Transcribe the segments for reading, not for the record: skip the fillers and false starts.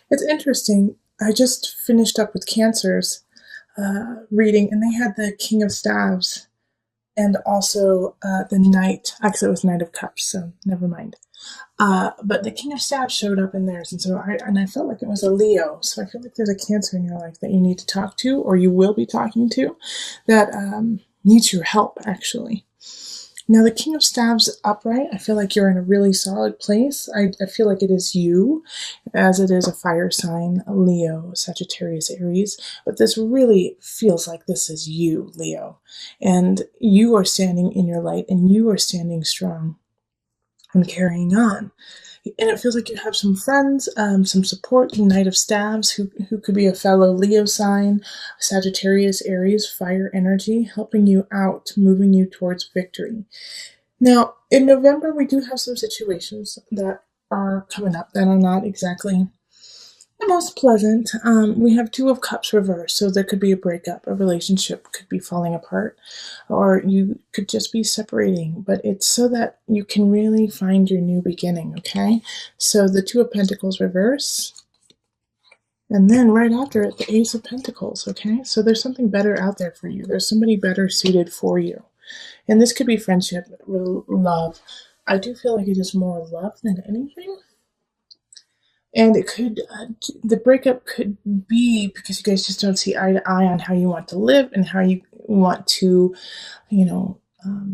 It's interesting. I just finished up with Cancer's reading, and they had the King of Staves and also the Knight. Actually, it was Knight of Cups, so never mind. But the King of Staves showed up in theirs, and so I felt like it was a Leo. So I feel like there's a Cancer in your life that you need to talk to, or you will be talking to, that needs your help actually. Now, the King of Staves upright, I feel like you're in a really solid place. I feel like it is you, as it is a fire sign, Leo, Sagittarius, Aries. But this really feels like this is you, Leo. And you are standing in your light and you are standing strong and carrying on. And it feels like you have some friends, some support, Knight of Staves, who could be a fellow Leo sign, Sagittarius, Aries, fire energy, helping you out, moving you towards victory. Now, in November, we do have some situations that are coming up that are not exactly the most pleasant. We have Two of Cups reversed, so there could be a breakup, a relationship could be falling apart, or you could just be separating, but it's so that you can really find your new beginning, okay? So the Two of Pentacles reverse, and then right after it, the Ace of Pentacles, okay? So there's something better out there for you. There's somebody better suited for you. And this could be friendship, love. I do feel like it is more love than anything. And it could, the breakup could be because you guys just don't see eye to eye on how you want to live and how you want to,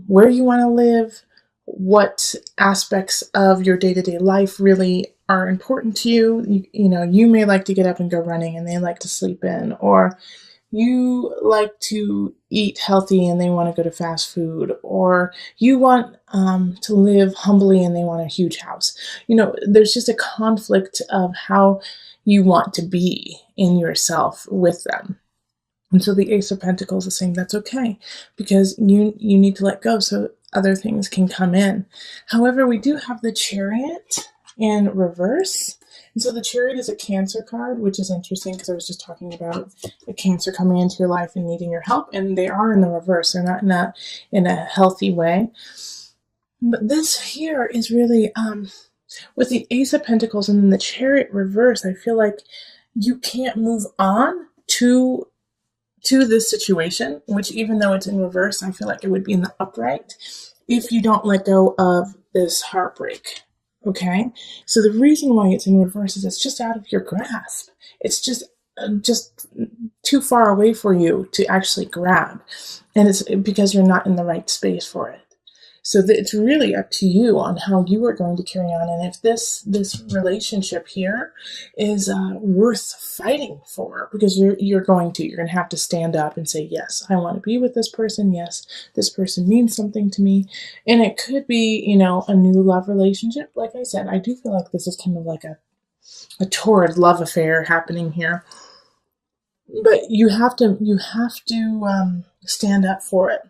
where you want to live, what aspects of your day-to-day life really are important to you. You may like to get up and go running and they like to sleep in, or you like to eat healthy and they want to go to fast food, or you want to live humbly and they want a huge house. There's just a conflict of how you want to be in yourself with them. And so the Ace of Pentacles is saying that's okay because you need to let go so other things can come in. However, we do have the Chariot in reverse. And so the Chariot is a Cancer card, which is interesting because I was just talking about a Cancer coming into your life and needing your help, and they are in the reverse. They're not in a healthy way. But this here is really, with the Ace of Pentacles and then the Chariot reverse, I feel like you can't move on to this situation, which even though it's in reverse, I feel like it would be in the upright if you don't let go of this heartbreak. Okay, so the reason why it's in reverse is it's just out of your grasp. It's just too far away for you to actually grab, and it's because you're not in the right space for it. So it's really up to you on how you are going to carry on, and if this relationship here is worth fighting for, because you're going to have to stand up and say, yes, I want to be with this person. Yes, this person means something to me, and it could be a new love relationship. Like I said, I do feel like this is kind of like a torrid love affair happening here, but you have to stand up for it.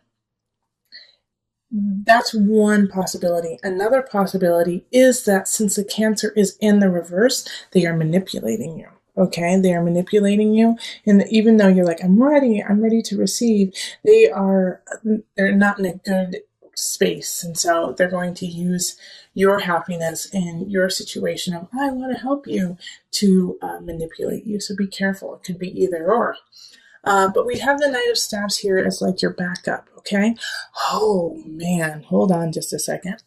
That's one possibility. Another possibility is that since the Cancer is in the reverse, they are manipulating you. Okay, they are manipulating you, and even though you're like, I'm ready to receive, they're not in a good space, and so they're going to use your happiness and your situation of I want to help you to manipulate you. So be careful. It could be either or. But we have the Knight of Staves here as like your backup, okay? Oh, man. Hold on just a second.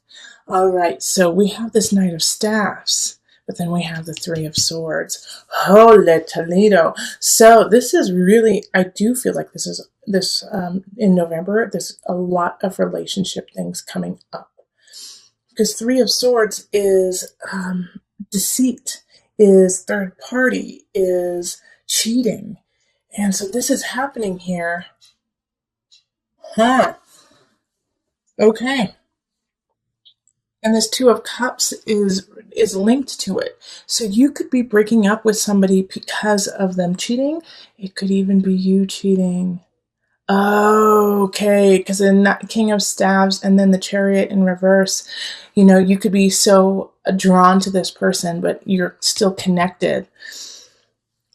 All right, so we have this Knight of Staves, but then we have the Three of Swords. Holy Toledo. So this is really, I do feel like this in November, there's a lot of relationship things coming up. Because Three of Swords is deceit, is third party, is cheating. And so this is happening here. Huh. Okay. And this Two of Cups is linked to it. So you could be breaking up with somebody because of them cheating. It could even be you cheating. Okay, because in that King of Staves and then the Chariot in reverse, you could be so drawn to this person, but you're still connected.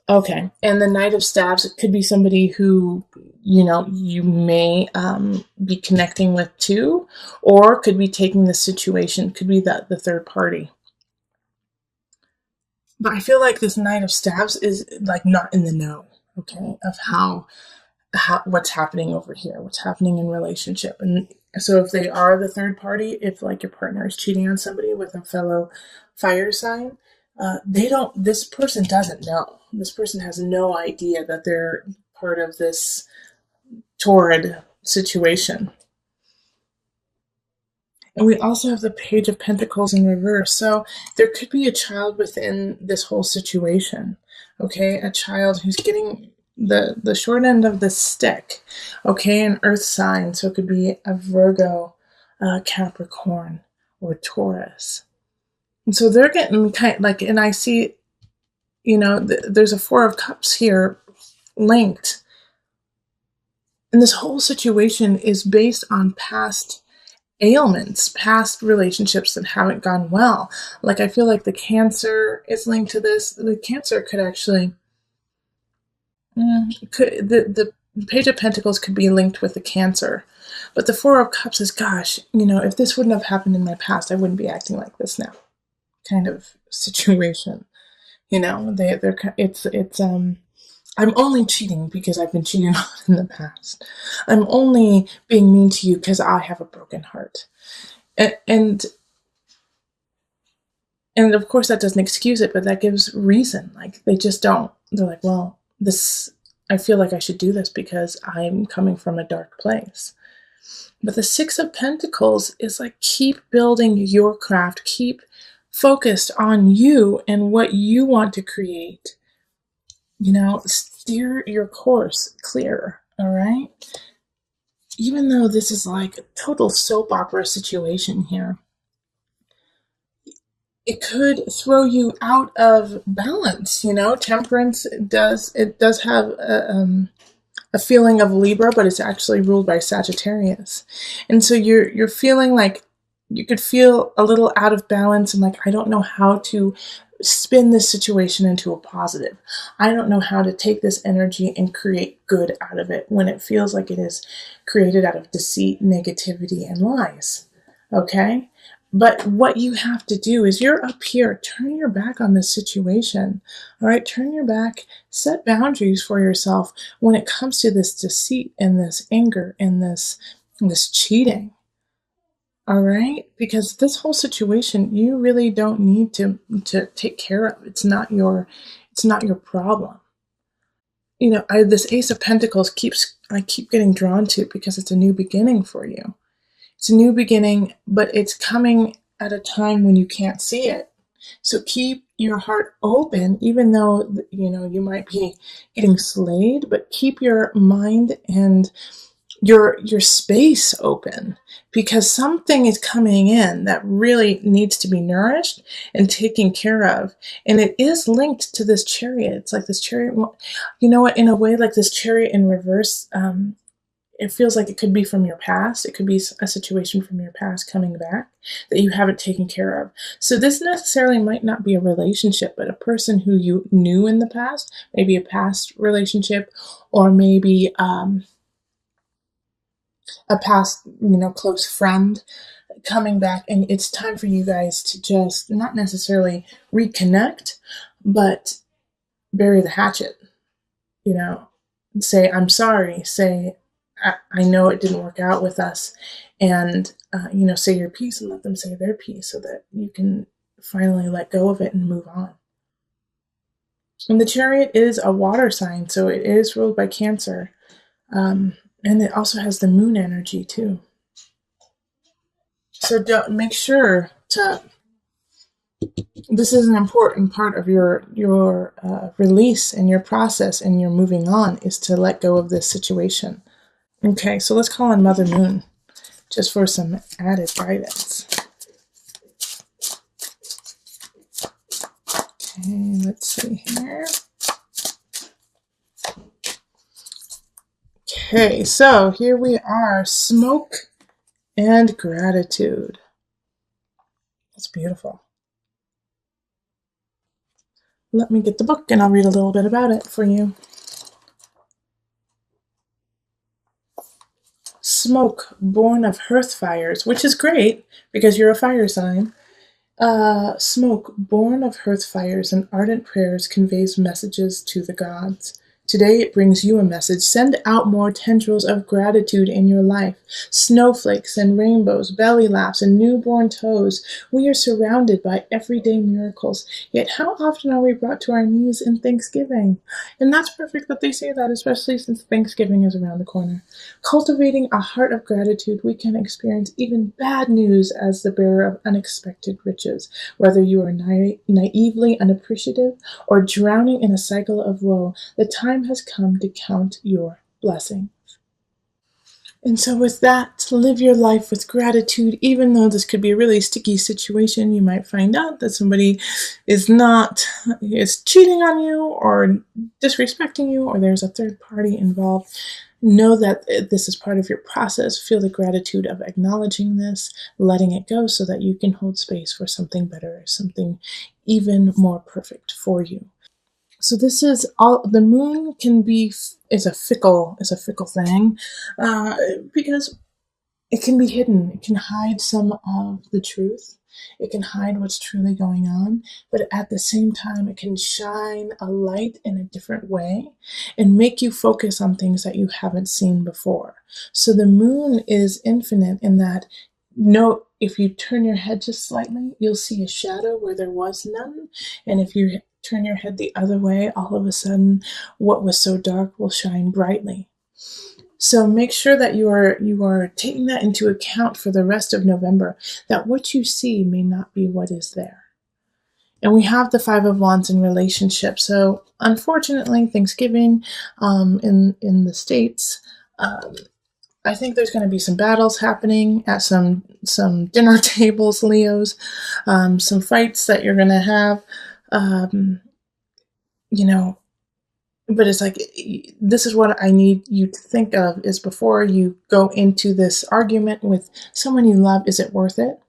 Okay, and the Knight of Staves, it could be somebody who, you may be connecting with too, or could be taking the situation, could be the third party. But I feel like this Knight of Staves is like not in the know, okay, of how what's happening over here, what's happening in relationship. And so if they are the third party, if like your partner is cheating on somebody with a fellow fire sign, they don't, this person doesn't know. This person has no idea that they're part of this torrid situation. And we also have the Page of Pentacles in reverse. So there could be a child within this whole situation. Okay, a child who's getting the short end of the stick. Okay, an earth sign. So it could be a Virgo, Capricorn, or Taurus. And so they're getting kind of like, and I see, there's a Four of Cups here linked. And this whole situation is based on past ailments, past relationships that haven't gone well. Like I feel like the Cancer is linked to this. The Cancer could actually, the Page of Pentacles could be linked with the Cancer. But the Four of Cups is, gosh, if this wouldn't have happened in my past, I wouldn't be acting like this now, kind of situation. I'm only cheating because I've been cheated on in the past. I'm only being mean to you because I have a broken heart. And of course that doesn't excuse it, but that gives reason. Like they just don't. They're like, well, I feel like I should do this because I'm coming from a dark place. But the Six of Pentacles is like, keep building your craft, keep focused on you and what you want to create. Steer your course clear, all right? Even though this is like a total soap opera situation here, it could throw you out of balance. Temperance does have a feeling of Libra, but it's actually ruled by Sagittarius. And so you're feeling like you could feel a little out of balance and like, I don't know how to spin this situation into a positive. I don't know how to take this energy and create good out of it when it feels like it is created out of deceit, negativity, and lies. Okay? But what you have to do is you're up here, turn your back on this situation. All right? Turn your back, set boundaries for yourself when it comes to this deceit and this anger and this cheating. All right? Because this whole situation, you really don't need to take care of. It's not your problem. This Ace of Pentacles I keep getting drawn to because it's a new beginning for you. It's a new beginning, but it's coming at a time when you can't see it. So keep your heart open, even though, you might be getting slayed, but keep your mind and your space open, because something is coming in that really needs to be nourished and taken care of. And it is linked to this Chariot. It's like this Chariot, in a way, like this Chariot in reverse, it feels like it could be from your past. It could be a situation from your past coming back that you haven't taken care of. So this necessarily might not be a relationship, but a person who you knew in the past, maybe a past relationship, or maybe a past, close friend coming back. And it's time for you guys to just not necessarily reconnect, but bury the hatchet, say, I'm sorry, say, I know it didn't work out with us, and, say your piece and let them say their piece so that you can finally let go of it and move on. And the Chariot is a water sign, so it is ruled by Cancer. And it also has the moon energy too. So make sure to, this is an important part of your release and your process and your moving on, is to let go of this situation. Okay, so let's call on Mother Moon just for some added guidance. Okay, let's see here. Okay, so here we are, smoke and gratitude. That's beautiful. Let me get the book and I'll read a little bit about it for you. Smoke, born of hearth fires, which is great because you're a fire sign. Smoke, born of hearth fires and ardent prayers, conveys messages to the gods. Today it brings you a message. Send out more tendrils of gratitude in your life. Snowflakes and rainbows, belly laughs and newborn toes. We are surrounded by everyday miracles. Yet how often are we brought to our knees in thanksgiving? And that's perfect that they say that, especially since Thanksgiving is around the corner. Cultivating a heart of gratitude, we can experience even bad news as the bearer of unexpected riches. Whether you are naively unappreciative or drowning in a cycle of woe, the time has come to count your blessing. And so with that, live your life with gratitude, even though this could be a really sticky situation. You might find out that somebody is cheating on you or disrespecting you, or there's a third party involved. Know that this is part of your process. Feel the gratitude of acknowledging this, letting it go so that you can hold space for something better, something even more perfect for you. So this is all. The moon is a fickle thing, because it can be hidden. It can hide some of the truth. It can hide what's truly going on, but at the same time, it can shine a light in a different way and make you focus on things that you haven't seen before. So the moon is infinite in that, if you turn your head just slightly, you'll see a shadow where there was none. And if you turn your head the other way, all of a sudden, what was so dark will shine brightly. So make sure that you are taking that into account for the rest of November, that what you see may not be what is there. And we have the Five of Wands in relationships. So unfortunately, Thanksgiving in the States, I think there's going to be some battles happening at some dinner tables, Leos, some fights that you're going to have, but it's like, this is what I need you to think of is before you go into this argument with someone you love, is it worth it?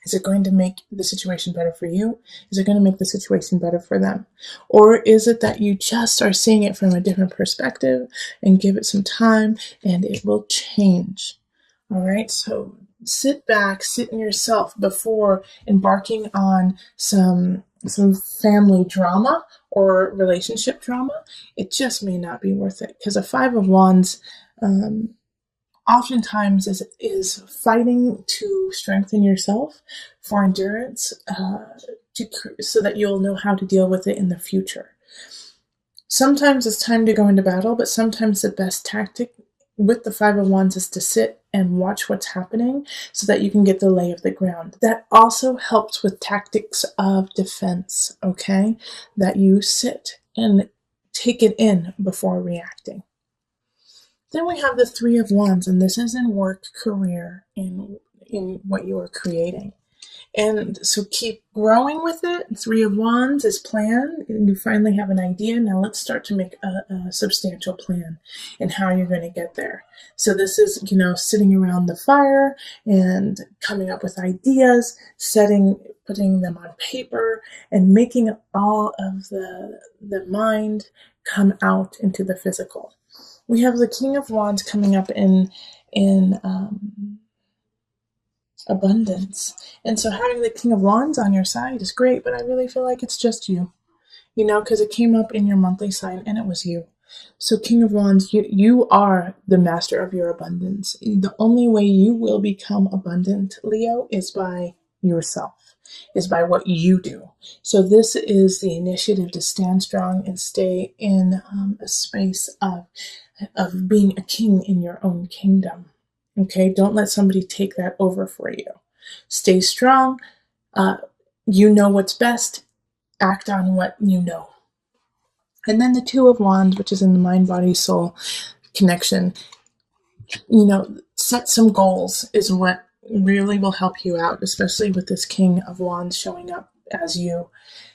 Is it going to make the situation better for you? Is it going to make the situation better for them? Or is it that you just are seeing it from a different perspective and give it some time and it will change? All right, so sit back, sit in yourself before embarking on some family drama or relationship drama. It just may not be worth it, because a Five of Wands oftentimes is fighting to strengthen yourself for endurance, so that you'll know how to deal with it in the future. Sometimes it's time to go into battle, but sometimes the best tactic with the Five of Wands is to sit and watch what's happening so that you can get the lay of the ground. That also helps with tactics of defense, okay? That you sit and take it in before reacting. Then we have the Three of Wands, and this is in work, career, in what you are creating. And so keep growing with it. Three of Wands is plan. You finally have an idea. Now let's start to make a substantial plan and how you're going to get there. So this is, sitting around the fire and coming up with ideas, putting them on paper, and making all of the mind come out into the physical. We have the King of Wands coming up in abundance. And so having the King of Wands on your side is great, but I really feel like it's just you, because it came up in your monthly sign and it was you. So King of Wands, you are the master of your abundance. The only way you will become abundant, Leo, is by yourself, is by what you do. So this is the initiative to stand strong and stay in a space of being a king in your own kingdom. Okay, don't let somebody take that over for you. Stay strong. You know what's best. Act on what you know. And then the Two of Wands, which is in the mind, body, soul connection. Set some goals is what really will help you out, especially with this King of Wands showing up as you.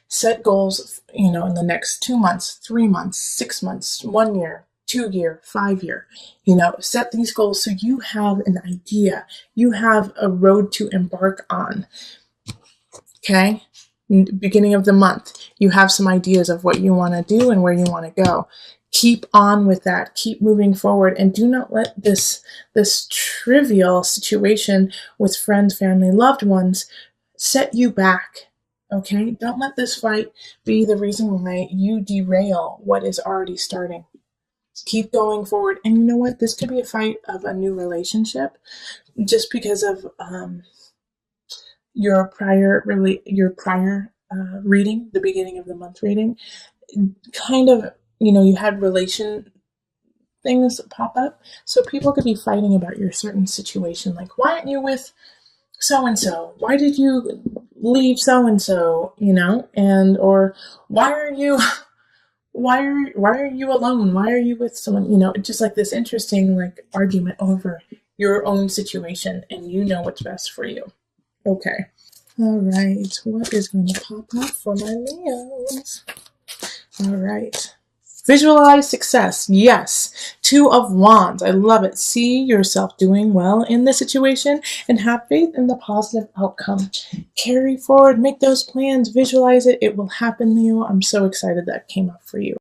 Set goals, in the next 2 months, 3 months, 6 months, 1 year, 2 year, 5 year. Set these goals so you have an idea. You have a road to embark on. Okay? Beginning of the month, you have some ideas of what you want to do and where you want to go. Keep on with that. Keep moving forward, and do not let this trivial situation with friends, family, loved ones set you back. Okay? Don't let this fight be the reason why you derail what is already starting. Keep going forward. And you know what? This could be a fight of a new relationship just because of your prior reading, the beginning of the month reading. Kind of, you had relation things pop up. So people could be fighting about your certain situation. Like, why aren't you with so and so? Why did you leave so and so? And or why are you alone? Why are you with someone? Just like this interesting like argument over your own situation, and you know what's best for you. Okay. All right. What is going to pop up for my Leos? All right. Visualize success. Yes. 2 of Wands. I love it. See yourself doing well in the situation and have faith in the positive outcome. Carry forward. Make those plans. Visualize it. It will happen, Leo. I'm so excited that came up for you.